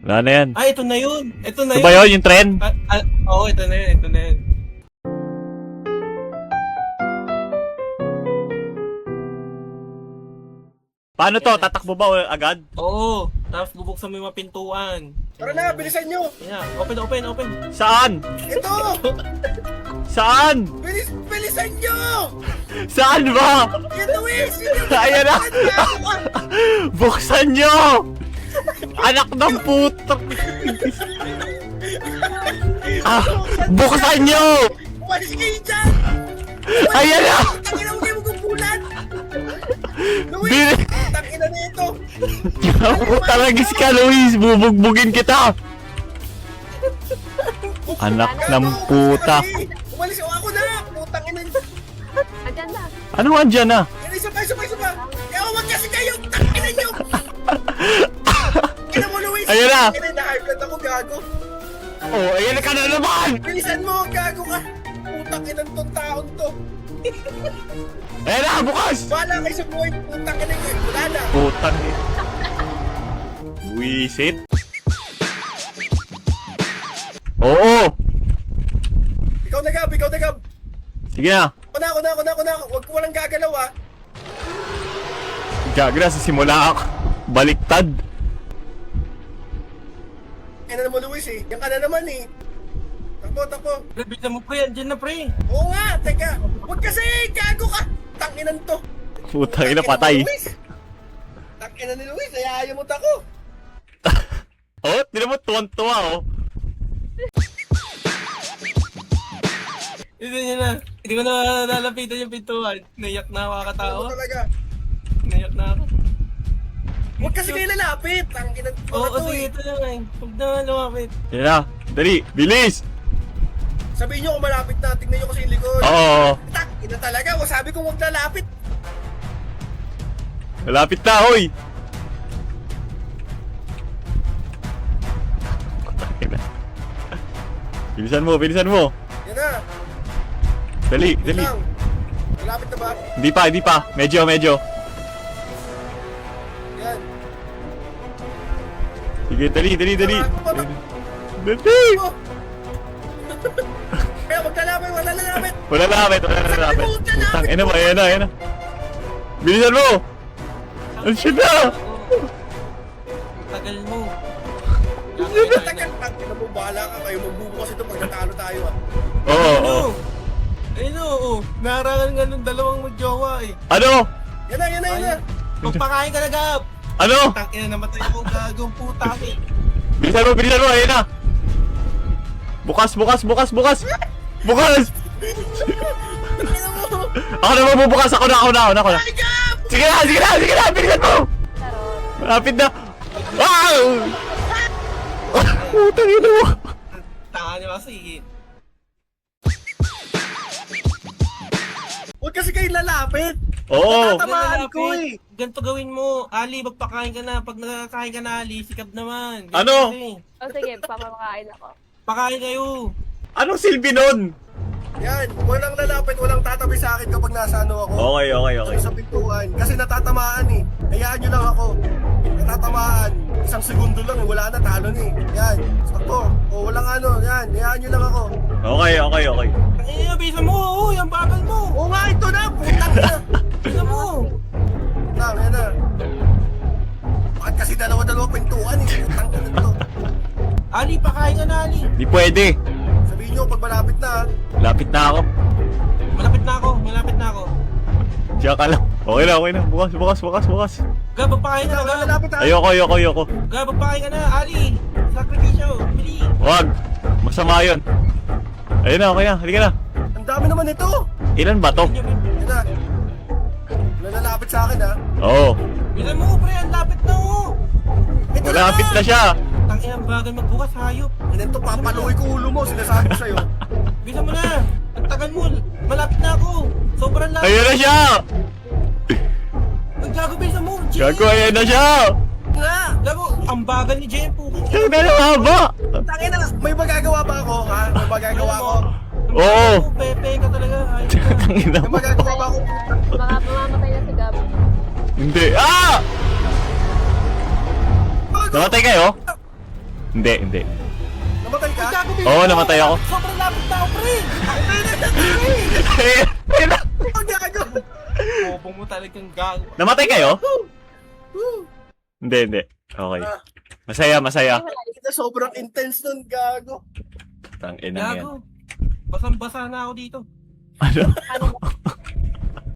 Wala na yan. Ay, ito na yun. Ito na Ito ba yun, yung tren? Oo, ito na yun. Ito na yun. Paano to? Tatakbo ba agad? Oo. Tapos bubuksan mo yung mga pintuan. Tara na, bilisan nyo! Yeah. Open. Saan? Ito! Saan? Bilisan nyo! Saan ba? Yan Luis! Ayan na! Buksan nyo! Anak ng puto! Buksan nyo! Umalis kayo dyan! Ayan na! Tangina mo kayo magkukulan! Luis! Bil- Tangina na ito! Talagis ka, Luis! Bubugbugin kita! Anak ng puta! Umalis ako na! Putang ina! Andyan na. Ano andyan na? Yan, isa pa! Kaya huwag kasi kayo! Tangina nyo! Kina mo Luis! Ayan na! Kina na-high blood ako, gago! Oh, ayan ka na naman! Bilisan mo! Gago ka! Putang ina tong taon to! Ayan na, bukas! Wala kayo sa buhay! Putang ina nyo! Wala na! Putang eh. Wisit. Oo! Ikaw na Gab! Sige na. Ako na! Huwag ko walang gagalaw ah! Gagra, sa simula ako. Baliktad. Yan na naman Luis eh! Yan ka na naman eh! Takbo! Pre, bisa mo pre. Andyan na pre. Oo nga! Teka! Huwag kasi! Gago ka! Tanginan to! Putang ina, patay. Tanginan ni Luis! Ayaw mo tako! Oh, tinan mo, tuwan-tuwa oh. Ito niya na. Hindi ko na lalapitan yung pintuan. Naiyak na ako kakatao. Ano talaga? Naiyak na ako. Huwag kasi kayo lalapit! Tanginan to Oo, na to sige, eh! ito na nga. Huwag na lumapit. Yan na, dali, bilis! Sabihin nyo kung malapit na, tingnan nyo kasi yung likod. Oo, Tanginan talaga! Sabi ko huwag lalapit! malapit na, hoy! Bilisan mo! Yan na! Dali. Yun lang! Malapit na ba? Hindi pa, medyo. Yan! Sige, dali. Dali! Oh! Kaya huwag lalapit! Wala lapit. Putang ina mo, ayan na. Bilisan mo! Ang shit na! Tagal mo. Tagal! Tanginan mo, bahala ka kayo. Magbubukas ito pag natalo tayo ah. Oo. Ayun oo. Naharangan nga ng dalawang magjowa eh. Ano? Yan na! Magpakain ka na, Gab. Ano? Tangina, namatay akong gagong puta eh. Bilisan mo, ayan na! Bukas! Tanginan mo! Ako na magbubukas, ako na. Ay, Gab! Sige na, bilisan mo! Malapit na! Wow! Putang ina mo! Tanga niyo kasi. Huwag kasi kayo lalapit! Oo! Tamaan ko eh! Ganito gawin mo. Ali, magpakain ka na. Pag nakakain ka na, Ali, sikap naman. Ganito Ano? kasi. O sige, papamakain ako. Pakain kayo. Anong silbi nun? Yan! Walang lalapit, walang tatabi sa akin kapag nasa ano ako. Okay. Sa pintuan. Kasi natatamaan eh. Hayaan nyo lang ako. Natatamaan. 1 segundo lang eh. Wala na, talo na eh. Yan. Sakto. O walang ano. Yan. Hayaan nyo lang ako. Okay. Ay, bisa mo. Oo, yung bagal mo. Oo nga, ito na. Putang na. Bisa mo. Yan na. Bakit kasi dalawa-dalawa pintuan eh. Putang na to. Ali, pakain ka na, Ali. Di pwede. Sabihin nyo pag malapit na. Lapit na ako. Malapit na ako. Diyan ka lang. Okay na. Bukas. Gab, magpakain ka na, Wala Gab. lalapit ha. Ayoko. Gab, magpakain ka na. Ali, sakripisyo. Bili. Wag. Masama yun. Ayun na, okay na. Halika na. Ang dami naman ito. Ilan ba to? Yan na. Wala lalapit sa akin ha. Oo. Bisa mo, pre. Ang lapit na, oh. Ito Malapit na siya. Tangina, ang bagal magbukas, hayop. Yan to, papaluin ko ulo mo. Sinasabi ko sa'yo. Bisa mo na. Ang tagal mo. Malapit na ako. Sobrang lapit. Ayun na siya. Gago, bisa mo. Gago, ayan na siya. Nga. Gago, ang bagal ni Jen po. Siyang haba. Tangin na. May magagawa ba ako ha? May magagawa ako. Oo. Pepe ka talaga. Hayop ka. Tangina May mo. magagawa ba ako? Baka mamamatay na si Gab. Hindi. Ah! Namatay kayo? Hindi. Namatay ka? Oo, namatay ako. Sobrang lapit na ako, pre! Ang gago! Bobo mo talagang gago. Namatay kayo? Woo! Hindi. Okay. Masaya. Ito sobrang intense nun, gago. Tang ina yan. Gago. Basang-basa na ako dito. Ano? Ano?